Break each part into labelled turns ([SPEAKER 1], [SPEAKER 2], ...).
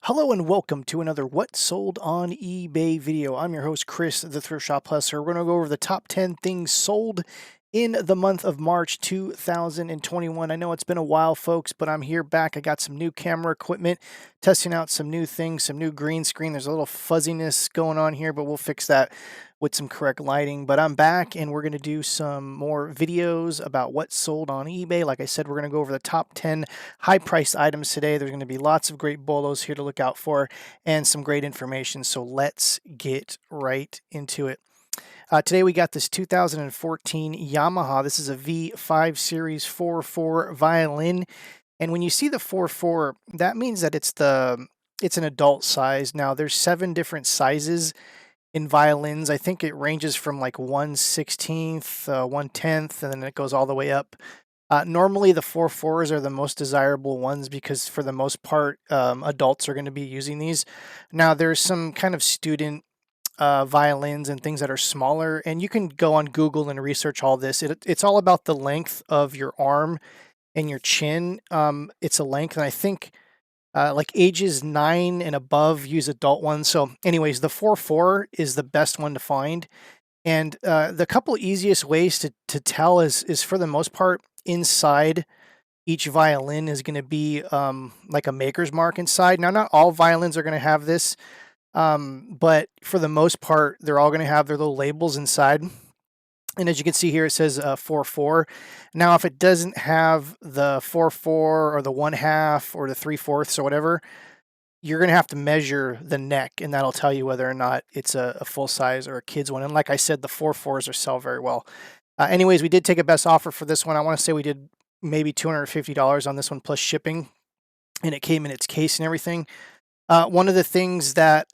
[SPEAKER 1] Hello and welcome to another What Sold on eBay video. I'm your host, Chris, the Thrift Shop Hustler. We're going to go over the top 10 things sold in the month of March 2021. I know it's been a while, folks, but I'm here back. I got some new camera equipment, testing out some new things, some new green screen. There's a little fuzziness going on here, but we'll fix that with some correct lighting. But I'm back and we're going to do some more videos about what sold on eBay. Like I said, we're going to go over the top 10 high priced items today. There's going to be lots of great bolos here to look out for and some great information. So let's get right into it. Today we got this 2014 Yamaha. This is a V5 Series 4/4 violin. And when you see the 4/4, that means that it's an adult size. Now there's 7 different sizes in violins. I think it ranges from like 1/16, 1/10, and then it goes all the way up. Normally the 4/4s are the most desirable ones because for the most part, adults are going to be using these. Now there's some kind of student violins and things that are smaller, and you can go on Google and research all this. It's all about the length of your arm and your chin. It's a length, and I think like ages 9 and above use adult ones. So anyways, the 4/4 is the best one to find. And the couple easiest ways to tell is for the most part, inside each violin is going to be like a maker's mark inside. Now, not all violins are going to have this, but for the most part, they're all going to have their little labels inside. And as you can see here, it says 4/4. Now, if it doesn't have the 4/4 or the 1/2 or the 3/4 or whatever, you're going to have to measure the neck, and that'll tell you whether or not it's a full size or a kid's one. And like I said, the 4/4s are sell very well. Anyways, we did take a best offer for this one. I want to say we did maybe $250 on this one plus shipping, and it came in its case and everything. One of the things that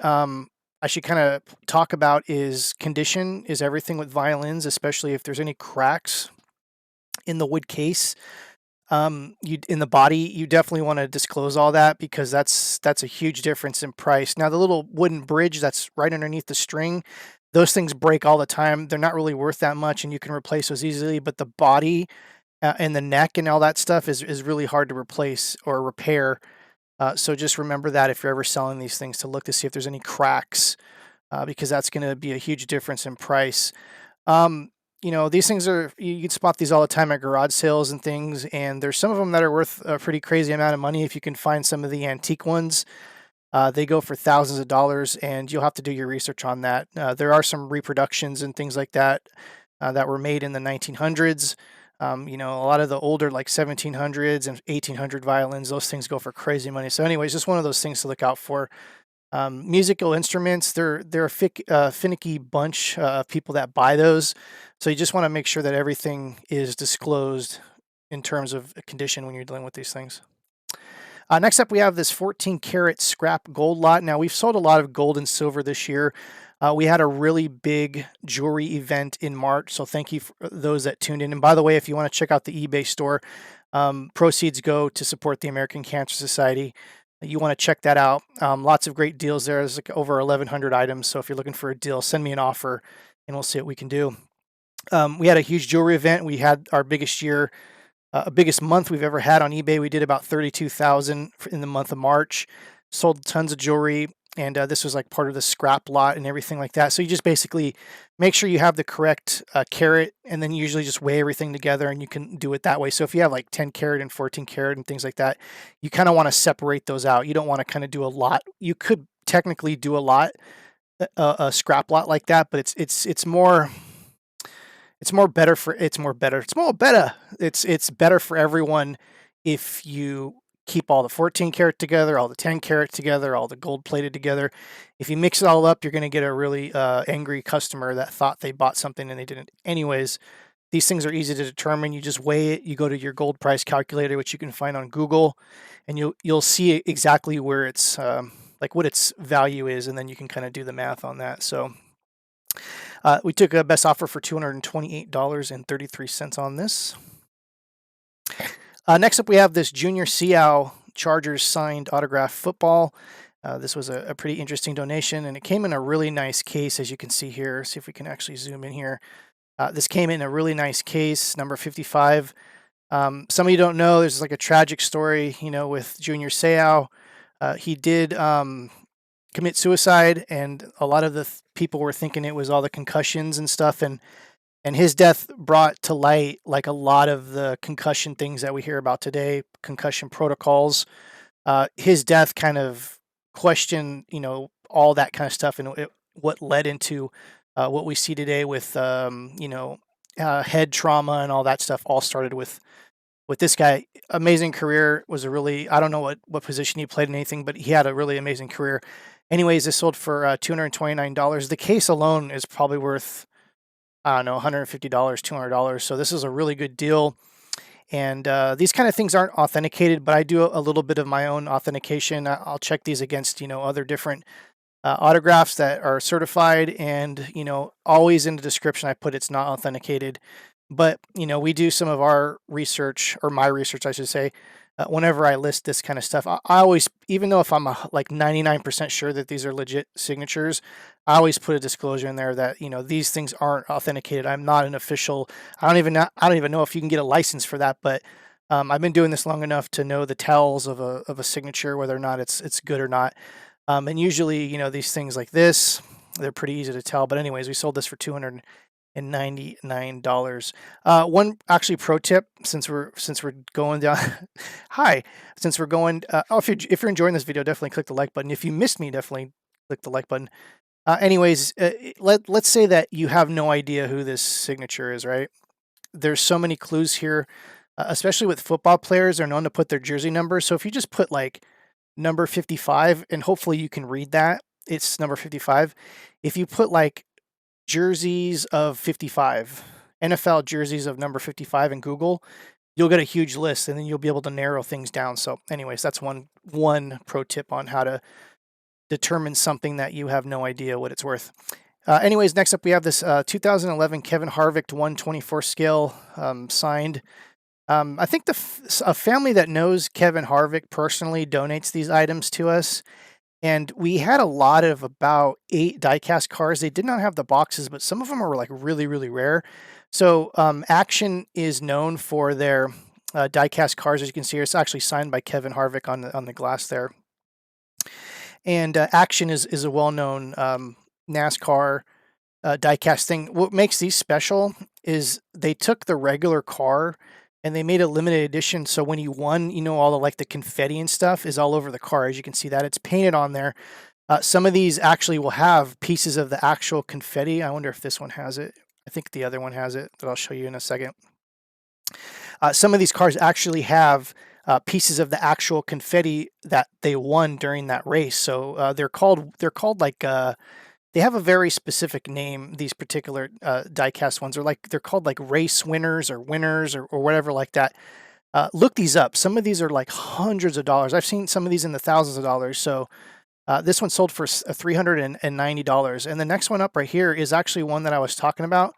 [SPEAKER 1] I should kind of talk about is condition is everything with violins, especially if there's any cracks in the wood case. In the body, you definitely want to disclose all that because that's a huge difference in price. Now, the little wooden bridge that's right underneath the string, those things break all the time. They're not really worth that much, and you can replace those easily. But the body and the neck and all that stuff is really hard to replace or repair. So just remember that if you're ever selling these things, to look to see if there's any cracks, because that's going to be a huge difference in price. These things you can spot these all the time at garage sales and things, and there's some of them that are worth a pretty crazy amount of money if you can find some of the antique ones. They go for thousands of dollars, and you'll have to do your research on that. There are some reproductions and things like that that were made in the 1900s. A lot of the older like 1700s and 1800 violins, those things go for crazy money. So anyways, just one of those things to look out for. Musical instruments, they're a finicky bunch of people that buy those. So you just want to make sure that everything is disclosed in terms of condition when you're dealing with these things. Next up, we have this 14 karat scrap gold lot. Now, we've sold a lot of gold and silver this year. We had a really big jewelry event in March, so thank you for those that tuned in. And by the way, if you want to check out the eBay store, proceeds go to support the American Cancer Society. You want to check that out. Lots of great deals there. There's like over 1,100 items, so if you're looking for a deal, send me an offer, and we'll see what we can do. We had a huge jewelry event. We had our biggest month we've ever had on eBay. We did about 32,000 in the month of March. Sold tons of jewelry, and this was like part of the scrap lot and everything like that. So you just basically make sure you have the correct carat, and then you usually just weigh everything together, and you can do it that way. So if you have like 10 karat and 14 karat and things like that, you kind of want to separate those out. You don't want to kind of do a lot. You could technically do a lot, a scrap lot like that, but it's better for everyone if you keep all the 14 karat together, all the 10 karat together, all the gold plated together. If you mix it all up, you're going to get a really angry customer that thought they bought something and they didn't. Anyways, these things are easy to determine. You just weigh it. You go to your gold price calculator, which you can find on Google, and you'll see exactly where it's like what its value is, and then you can kind of do the math on that. So we took a best offer for $228.33 on this. Next up, we have this Junior Seau Chargers signed autograph football. This was a pretty interesting donation, and it came in a really nice case, as you can see here. See if we can actually zoom in here. This came in a really nice case, number 55. Some of you don't know, there's like a tragic story, with Junior Seau. He did commit suicide, and a lot of the people were thinking it was all the concussions and stuff, and his death brought to light like a lot of the concussion things that we hear about today, concussion protocols. His death kind of questioned, all that kind of stuff, and what led into what we see today with, head trauma and all that stuff. All started with this guy. Amazing career. Was a really, I don't know what position he played in anything, but he had a really amazing career. Anyways, this sold for $229. The case alone is probably worth, I don't know, $150, $200. So this is a really good deal. And these kind of things aren't authenticated, but I do a little bit of my own authentication. I'll check these against, other different autographs that are certified, and always in the description I put it's not authenticated. But we do some of our research, or my research I should say, whenever I list this kind of stuff. I always, even though if I'm like 99% sure that these are legit signatures, I always put a disclosure in there that these things aren't authenticated. I'm not an official. I don't even know if you can get a license for that, but I've been doing this long enough to know the tells of a signature, whether or not it's good or not. And usually, these things like this, they're pretty easy to tell. But anyways, we sold this for $299. One actually pro tip, since we're going down. Hi, since we're going. If you're enjoying this video, definitely click the like button. If you missed me, definitely click the like button. Anyways, let's say that you have no idea who this signature is, right? There's so many clues here, especially with football players. They're known to put their jersey numbers. So if you just put like number 55, and hopefully you can read that, it's number 55. If you put like jerseys of 55, NFL jerseys of number 55 in Google, you'll get a huge list, and then you'll be able to narrow things down. So anyways, that's one pro tip on how to determine something that you have no idea what it's worth. Anyways, next up we have this 2011 Kevin Harvick 1/24 scale signed. I think a family that knows Kevin Harvick personally donates these items to us. And we had a lot of about 8 diecast cars. They did not have the boxes, but some of them are like really, really rare. So Action is known for their diecast cars. As you can see here, it's actually signed by Kevin Harvick on the glass there. And Action is a well-known NASCAR diecast thing. What makes these special is they took the regular car and they made a limited edition. So when you won, all the confetti and stuff is all over the car. As you can see that it's painted on there. Some of these actually will have pieces of the actual confetti. I wonder if this one has it. I think the other one has it, but I'll show you in a second. Some of these cars actually have pieces of the actual confetti that they won during that race. So they're called like they have a very specific name. These particular diecast ones they're called like race winners or whatever like that. Look these up. Some of these are like hundreds of dollars. I've seen some of these in the thousands of dollars. So this one sold for $390. And the next one up right here is actually one that I was talking about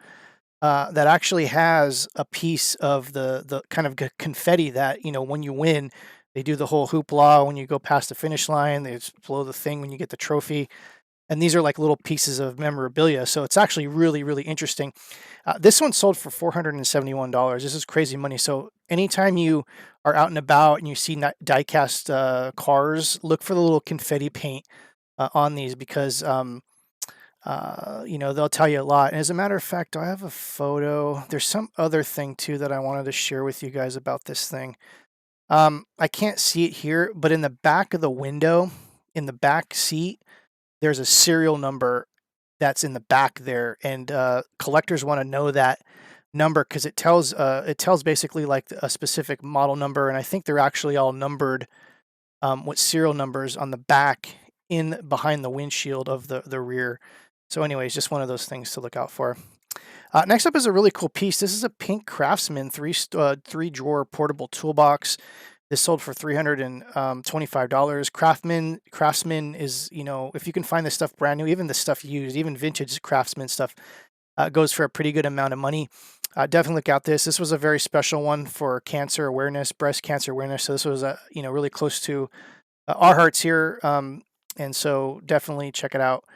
[SPEAKER 1] that actually has a piece of the kind of confetti that, when you win, they do the whole hoopla when you go past the finish line. They blow the thing when you get the trophy. And these are like little pieces of memorabilia. So it's actually really, really interesting. This one sold for $471. This is crazy money. So anytime you are out and about and you see diecast cars, look for the little confetti paint on these, because, they'll tell you a lot. And as a matter of fact, I have a photo. There's some other thing too that I wanted to share with you guys about this thing. I can't see it here, but in the back of the window, in the back seat, there's a serial number that's in the back there, and collectors want to know that number because it tells basically like a specific model number, and I think they're actually all numbered with serial numbers on the back behind the windshield of the rear. So anyways, just one of those things to look out for. Next up is a really cool piece. This is a pink Craftsman three drawer portable toolbox. This sold for $325. Craftsman is, if you can find this stuff brand new, even the stuff used, even vintage Craftsman stuff, goes for a pretty good amount of money. Definitely look out this. This was a very special one for cancer awareness, breast cancer awareness. So this was really close to our hearts here. And so definitely check it out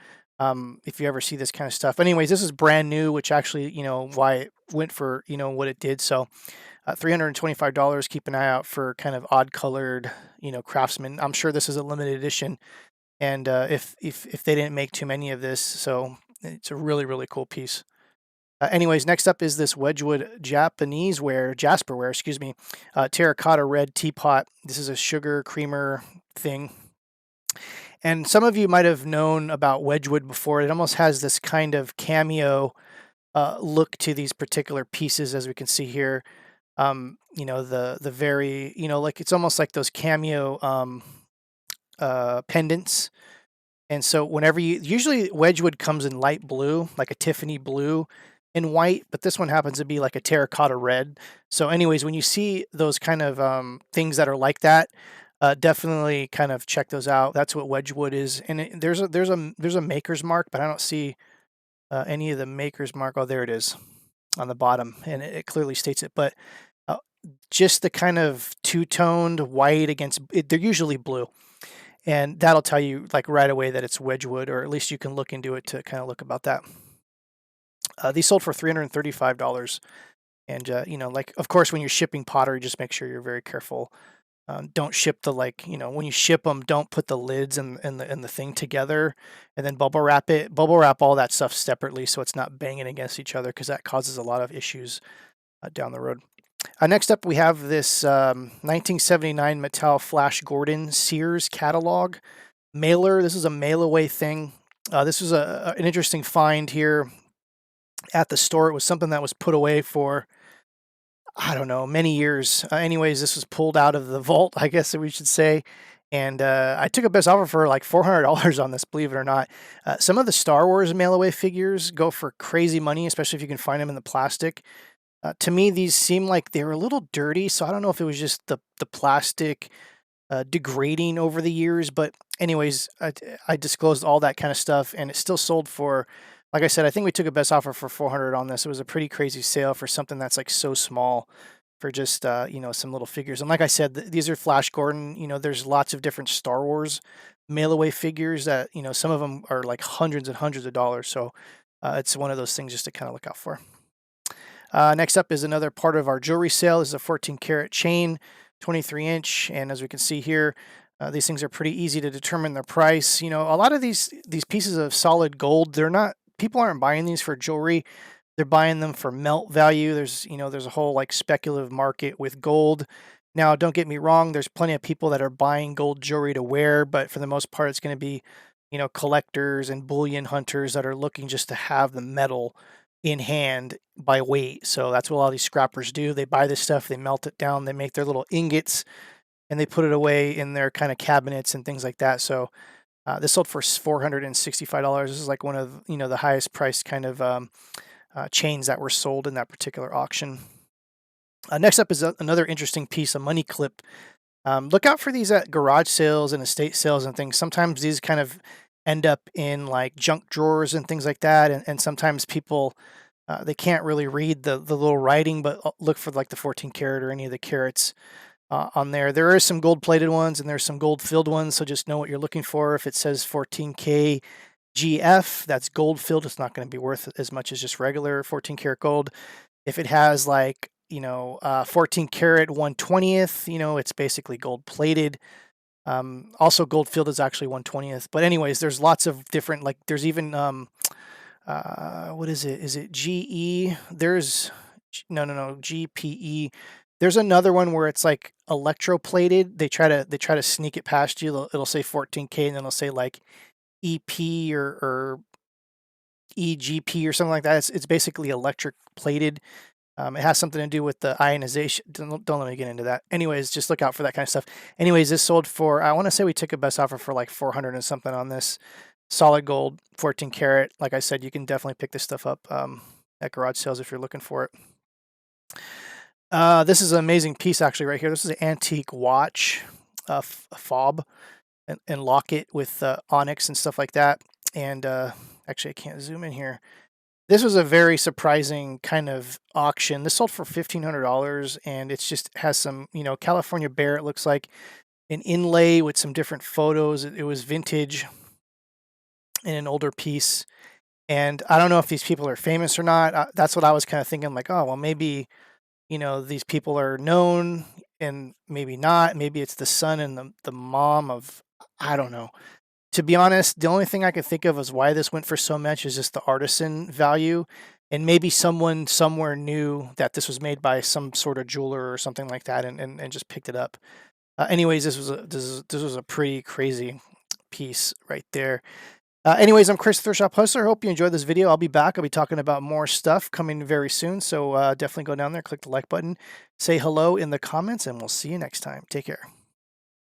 [SPEAKER 1] if you ever see this kind of stuff. Anyways, this is brand new, which actually, why it went for, what it did. So $325. Keep an eye out for kind of odd colored, Craftsman. I'm sure this is a limited edition, and if they didn't make too many of this, so it's a really, really cool piece. Anyways, next up is this Wedgwood Jasperware, excuse me, terracotta red teapot. This is a sugar creamer thing. And some of you might have known about Wedgwood before. It almost has this kind of cameo look to these particular pieces, as we can see here. The very, like it's almost like those cameo pendants. And so whenever usually Wedgwood comes in light blue, like a Tiffany blue and white, but this one happens to be like a terracotta red. So anyways, when you see those kind of things that are like that, definitely kind of check those out. That's what Wedgwood is. And there's a maker's mark, but I don't see any of the maker's mark. Oh, there it is on the bottom, and it clearly states it. But just the kind of two-toned white against, they're usually blue. And that'll tell you like right away that it's Wedgwood, or at least you can look into it to kind of look about that. These sold for $335. And, like, of course, when you're shipping pottery, just make sure you're very careful. Don't ship the, when you ship them, don't put the lids and the thing together and then bubble wrap it. Bubble wrap all that stuff separately so it's not banging against each other, because that causes a lot of issues down the road. Next up, we have this 1979 Mattel Flash Gordon Sears catalog mailer. This is a mail-away thing. This was an interesting find here at the store. It was something that was put away for, I don't know, many years. Anyways, this was pulled out of the vault, I guess we should say. And I took a best offer for like $400 on this, believe it or not. Some of the Star Wars mail-away figures go for crazy money, especially if you can find them in the plastic. To me, these seem like they were a little dirty, so I don't know if it was just the plastic degrading over the years. But anyways, I disclosed all that kind of stuff, and it still sold for, like I said, I think we took a best offer for $400 on this. It was a pretty crazy sale for something that's like so small, for just some little figures. And like I said, these are Flash Gordon. There's lots of different Star Wars mail-away figures that some of them are like hundreds and hundreds of dollars. So it's one of those things just to kind of look out for. Next up is another part of our jewelry sale. This is a 14 karat chain, 23 inch. And as we can see here, these things are pretty easy to determine their price. A lot of these pieces of solid gold, people aren't buying these for jewelry. They're buying them for melt value. There's a whole like speculative market with gold. Now, don't get me wrong. There's plenty of people that are buying gold jewelry to wear, but for the most part, it's going to be, collectors and bullion hunters that are looking just to have the metal in hand by weight. So that's what a lot of these scrappers do. They buy this stuff, they melt it down, they make their little ingots, and they put it away in their kind of cabinets and things like that. So this sold for $465. This is like one of the highest priced kind of chains that were sold in that particular auction. Next up is another interesting piece, a money clip. Look out for these at garage sales and estate sales and things. Sometimes these kind of end up in like junk drawers and things like that. And sometimes people, they can't really read the little writing, but look for like the 14 karat or any of the carats on there. There are some gold plated ones and there's some gold filled ones. So just know what you're looking for. If it says 14K GF, that's gold filled. It's not going to be worth as much as just regular 14 karat gold. If it has like, 14 karat 1/20th, it's basically gold plated. Also gold filled is actually 1/20th. But anyways, there's lots of different, like there's even, what is it? Is it GE? There's, no, GPE. There's another one where it's like electroplated. They try to sneak it past you. It'll say 14K and then it'll say like EP or EGP or something like that. It's basically electric plated. It has something to do with the ionization. Don't let me get into that. Anyways, just look out for that kind of stuff. Anyways, this sold for, I want to say we took a best offer for like 400 and something on this. Solid gold, 14 karat. Like I said, you can definitely pick this stuff up at garage sales if you're looking for it. This is an amazing piece actually right here. This is an antique watch, a fob and locket with onyx and stuff like that. And actually, I can't zoom in here. This was a very surprising kind of auction. This sold for $1,500, and it's just has some, California Bear, it looks like, an inlay with some different photos. It was vintage in an older piece. And I don't know if these people are famous or not. That's what I was kind of thinking, like, oh, well, maybe you know, these people are known and maybe not. Maybe it's the son and the mom of, I don't know. To be honest, the only thing I could think of is why this went for so much is just the artisan value. And maybe someone somewhere knew that this was made by some sort of jeweler or something like that and just picked it up. Anyways, this was a pretty crazy piece right there. Anyways, I'm Chris, Thrift Shop Hustler. Hope you enjoyed this video. I'll be back. I'll be talking about more stuff coming very soon. So definitely go down there, click the like button, say hello in the comments, and we'll see you next time. Take care.